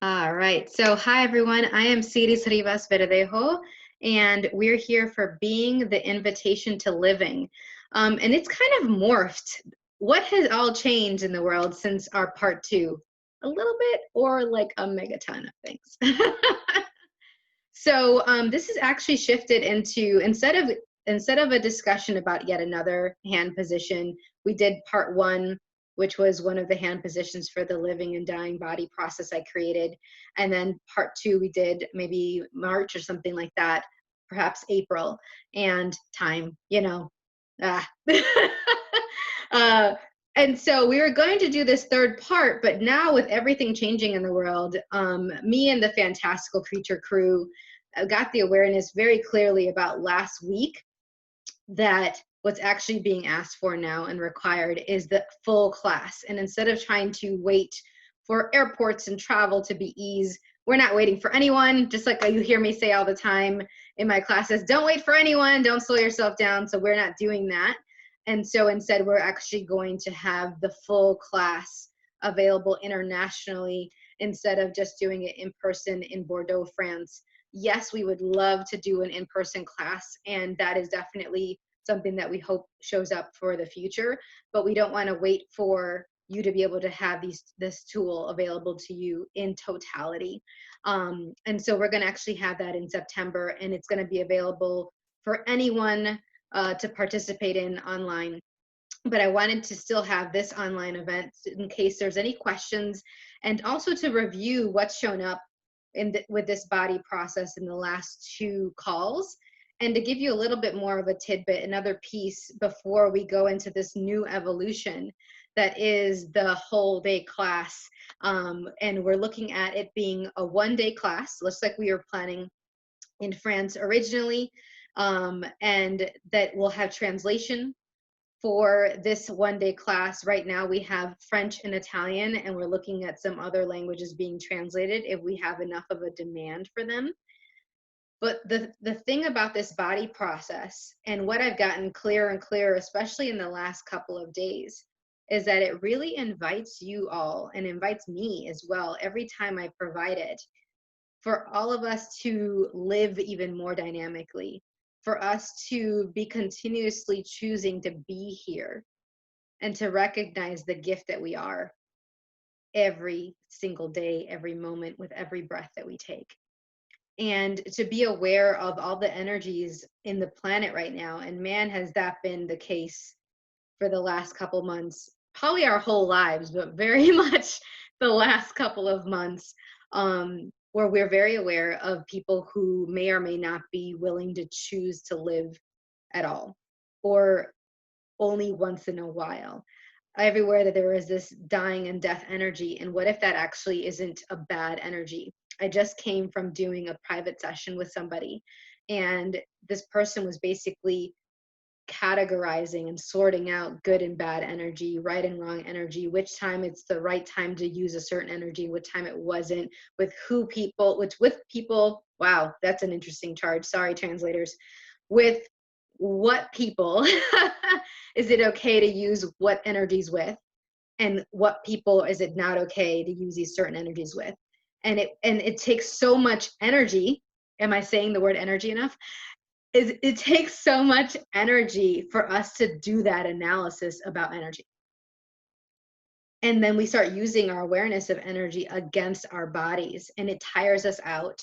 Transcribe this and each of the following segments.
All right. So, hi, everyone. I am Siris Rivas-Verdejo, and we're here for Being the Invitation to Living. And it's kind of morphed. What has all changed in the world since our part two? A little bit, or like a megaton of things. So, this is actually shifted into instead of a discussion about yet another hand position, we did part one, which was one of the hand positions for the living and dying body process I created, and then part two we did maybe March or something like that, perhaps April, and time, ah. uh, and so we were going to do this third part, but now with everything changing in the world, me and the fantastical creature crew got the awareness very clearly about last week that what's actually being asked for now and required is the full class. And instead of trying to wait for airports and travel to be eased, we're not waiting for anyone. Just like you hear me say all the time in my classes, don't wait for anyone, don't slow yourself down. So we're not doing that. And so instead, we're actually going to have the full class available internationally instead of just doing it in person in Bordeaux, France. Yes, we would love to do an in-person class, and that is definitely something that we hope shows up for the future, but we don't want to wait for you to be able to have this tool available to you in totality. And so we're going to actually have that in September, and it's going to be available for anyone to participate in online. But I wanted to still have this online event in case there's any questions, and also to review what's shown up with this body process in the last two calls, and to give you a little bit more of a tidbit, another piece before we go into this new evolution that is the whole day class. And we're looking at it being a one-day class, looks like we were planning in France originally, and that will have translation for this one-day class. Right now we have French and Italian, and we're looking at some other languages being translated if we have enough of a demand for them. But the thing about this body process, and what I've gotten clearer and clearer, especially in the last couple of days, is that it really invites you all and invites me as well every time I provide it, for all of us to live even more dynamically, for us to be continuously choosing to be here and to recognize the gift that we are every single day, every moment, with every breath that we take. And to be aware of all the energies in the planet right now. And man, has that been the case for the last couple months, probably our whole lives, but very much the last couple of months, where we're very aware of people who may or may not be willing to choose to live at all, or only once in a while. Everywhere that there is this dying and death energy. And what if that actually isn't a bad energy? I just came from doing a private session with somebody, and this person was basically categorizing and sorting out good and bad energy, right and wrong energy, which time it's the right time to use a certain energy, what time it wasn't, with people, wow, that's an interesting charge. Sorry, translators. With what people is it okay to use what energies with, and what people is it not okay to use these certain energies with. And it takes so much energy. Am I saying the word energy enough? It takes so much energy for us to do that analysis about energy. And then we start using our awareness of energy against our bodies, and it tires us out,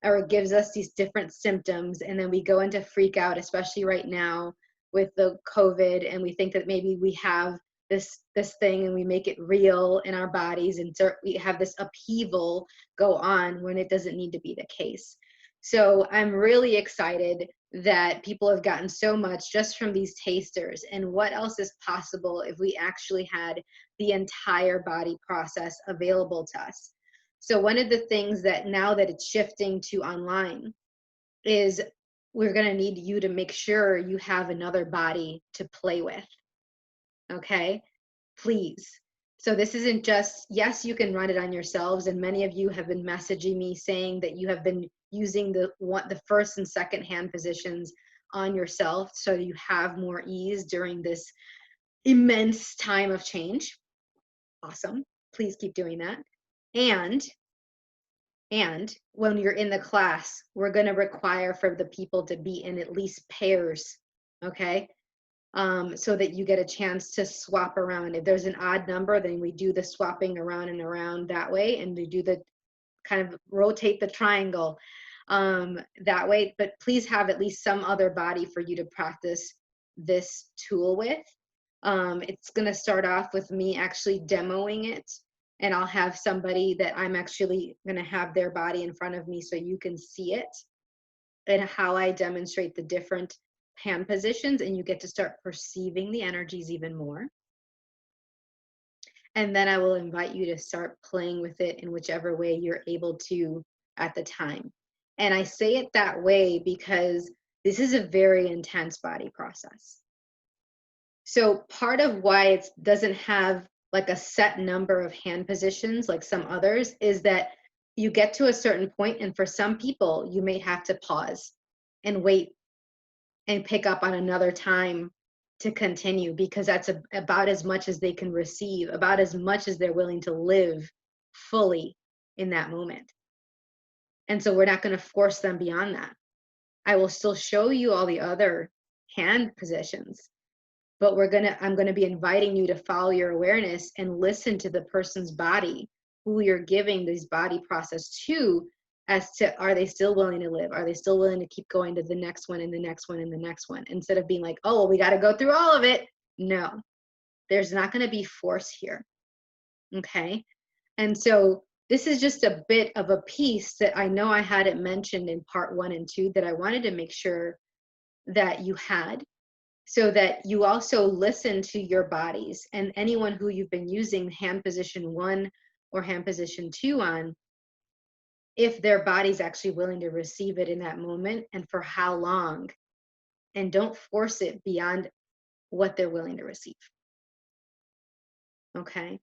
or it gives us these different symptoms. And then we go into freak out, especially right now with the COVID, and we think that maybe we have this thing, and we make it real in our bodies, and so we have this upheaval go on when it doesn't need to be the case. So I'm really excited that people have gotten so much just from these tasters, and what else is possible if we actually had the entire body process available to us. So one of the things that now that it's shifting to online is we're going to need you to make sure you have another body to play with. Okay, please. So this isn't just, yes, you can run it on yourselves, and many of you have been messaging me saying that you have been using the first and second hand positions on yourself so you have more ease during this immense time of change. Awesome. Please keep doing that. And And when you're in the class, we're going to require for the people to be in at least pairs, okay? So that you get a chance to swap around. If there's an odd number, then we do the swapping around and around that way, and we do the kind of rotate the triangle that way. But please have at least some other body for you to practice this tool with. It's going to start off with me actually demoing it, and I'll have somebody that I'm actually going to have their body in front of me so you can see it and how I demonstrate the different hand positions, and you get to start perceiving the energies even more. And then I will invite you to start playing with it in whichever way you're able to at the time. And I say it that way because this is a very intense body process. So part of why it doesn't have like a set number of hand positions like some others is that you get to a certain point, and for some people, you may have to pause and wait and pick up on another time to continue, because that's about as much as they can receive, about as much as they're willing to live fully in that moment. And so we're not going to force them beyond that. I will still show you all the other hand positions, but I'm going to be inviting you to follow your awareness and listen to the person's body, who you're giving this body process to, as to, are they still willing to live? Are they still willing to keep going to the next one and the next one and the next one, instead of being like, oh, well, we got to go through all of it. No, there's not going to be force here. Okay. And so this is just a bit of a piece that I know I had it mentioned in part 1 and 2 that I wanted to make sure that you had, so that you also listen to your bodies, and anyone who you've been using hand position 1 or hand position 2 on, if their body's actually willing to receive it in that moment and for how long, and don't force it beyond what they're willing to receive. Okay.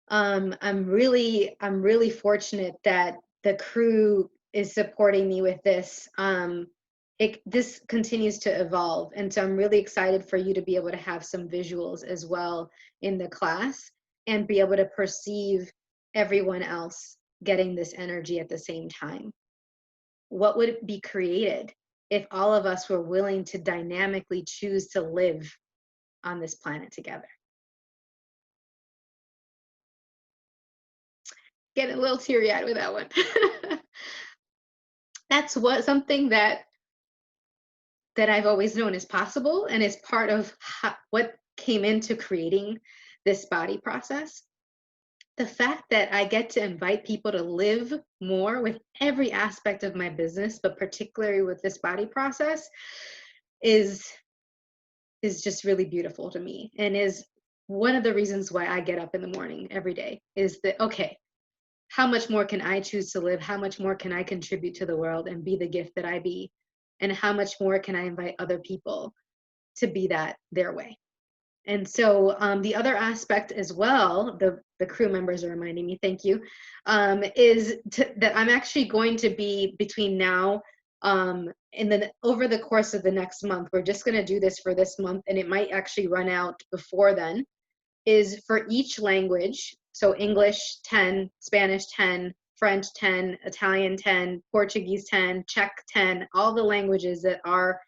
I'm really fortunate that the crew is supporting me with this. This continues to evolve, and so I'm really excited for you to be able to have some visuals as well in the class and be able to perceive everyone else getting this energy at the same time. What would be created if all of us were willing to dynamically choose to live on this planet together? Getting a little teary-eyed with that one. That's something that I've always known is possible, and is part of what came into creating this body process. The fact that I get to invite people to live more with every aspect of my business, but particularly with this body process, is just really beautiful to me, and is one of the reasons why I get up in the morning every day. Is that, okay, how much more can I choose to live? How much more can I contribute to the world and be the gift that I be? And how much more can I invite other people to be that their way? And so the other aspect as well, the crew members are reminding me, thank you, is that I'm actually going to be, between now and then over the course of the next month, we're just going to do this for this month, and it might actually run out before then, is for each language. So English 10, Spanish 10, French 10, Italian 10, Portuguese 10, Czech 10, all the languages that are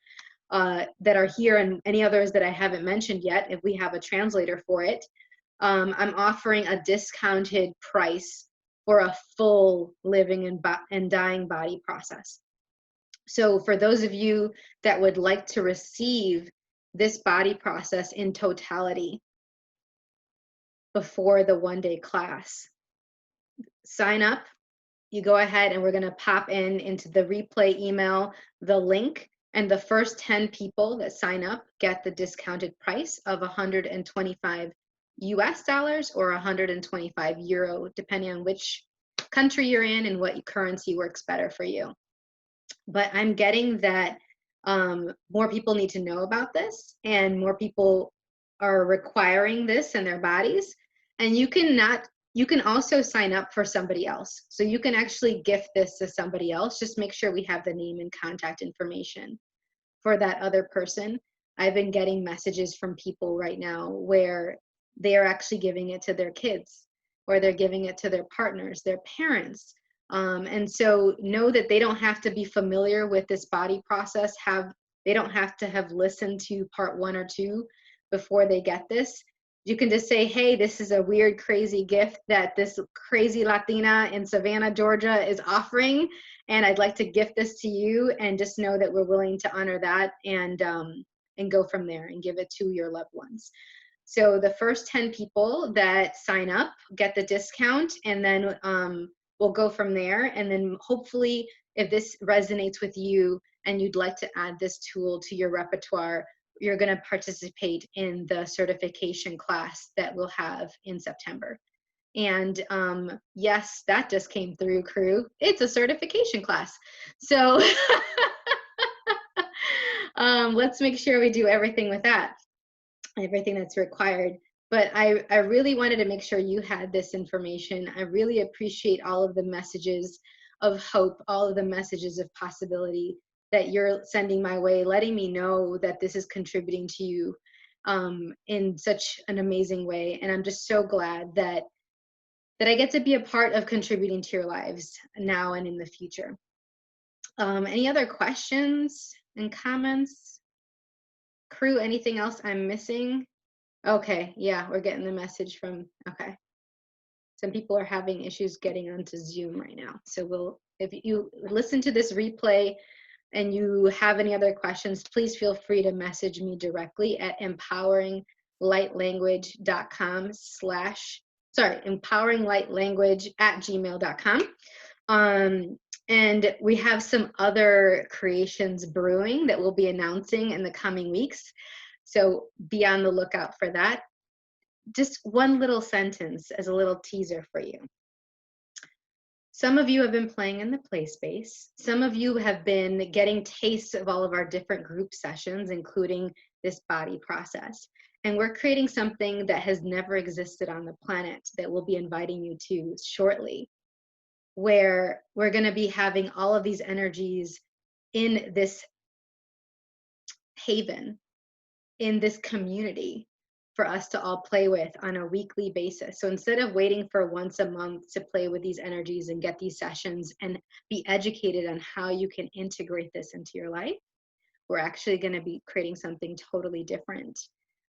here, and any others that I haven't mentioned yet, if we have a translator for it. I'm offering a discounted price for a full living and dying body process. So for those of you that would like to receive this body process in totality before the one-day class, sign up. You go ahead, and we're going to pop into the replay email the link, and the first 10 people that sign up get the discounted price of $125 US or 125 euro, depending on which country you're in and what currency works better for you. But I'm getting that more people need to know about this, and more people are requiring this in their bodies. And you can also sign up for somebody else. So you can actually gift this to somebody else. Just make sure we have the name and contact information for that other person. I've been getting messages from people right now where they are actually giving it to their kids, or they're giving it to their partners, their parents, And so know that they don't have to be familiar with this body process. They don't have to have listened to part 1 or 2 before they get this. You can just say, hey, this is a weird, crazy gift that this crazy Latina in Savannah, Georgia is offering, and I'd like to gift this to you, and just know that we're willing to honor that and go from there and give it to your loved ones. So the first 10 people that sign up get the discount, and then we'll go from there. And then hopefully, if this resonates with you and you'd like to add this tool to your repertoire, you're going to participate in the certification class that we'll have in September. And yes, that just came through, crew. It's a certification class. So let's make sure we do everything with that, everything that's required. But I really wanted to make sure you had this information. I really appreciate all of the messages of hope, all of the messages of possibility that you're sending my way, letting me know that this is contributing to you in such an amazing way. And I'm just so glad that I get to be a part of contributing to your lives now and in the future. Any other questions and comments? Crew, anything else I'm missing? Okay, yeah, we're getting the message from, okay. Some people are having issues getting onto Zoom right now. So if you listen to this replay and you have any other questions, please feel free to message me directly at empoweringlightlanguage.com empoweringlightlanguage@gmail.com. And we have some other creations brewing that we'll be announcing in the coming weeks. So be on the lookout for that. Just one little sentence as a little teaser for you. Some of you have been playing in the play space. Some of you have been getting tastes of all of our different group sessions, including this body process. And we're creating something that has never existed on the planet that we'll be inviting you to shortly, where we're going to be having all of these energies in this haven, in this community for us to all play with on a weekly basis. So instead of waiting for once a month to play with these energies and get these sessions and be educated on how you can integrate this into your life, we're actually going to be creating something totally different,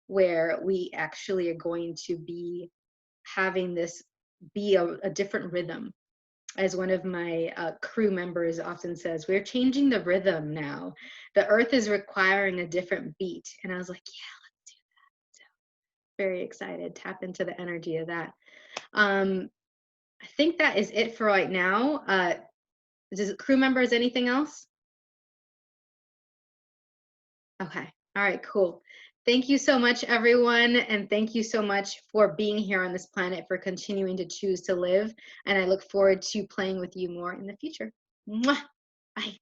where we actually are going to be having this be a different rhythm. As one of my crew members often says, we're changing the rhythm now. The earth is requiring a different beat. And I was like, yeah, let's do that. So very excited, tap into the energy of that. I think that is it for right now. Does crew members, anything else? Okay, all right, cool. Thank you so much, everyone. And thank you so much for being here on this planet, for continuing to choose to live. And I look forward to playing with you more in the future. Mwah! Bye.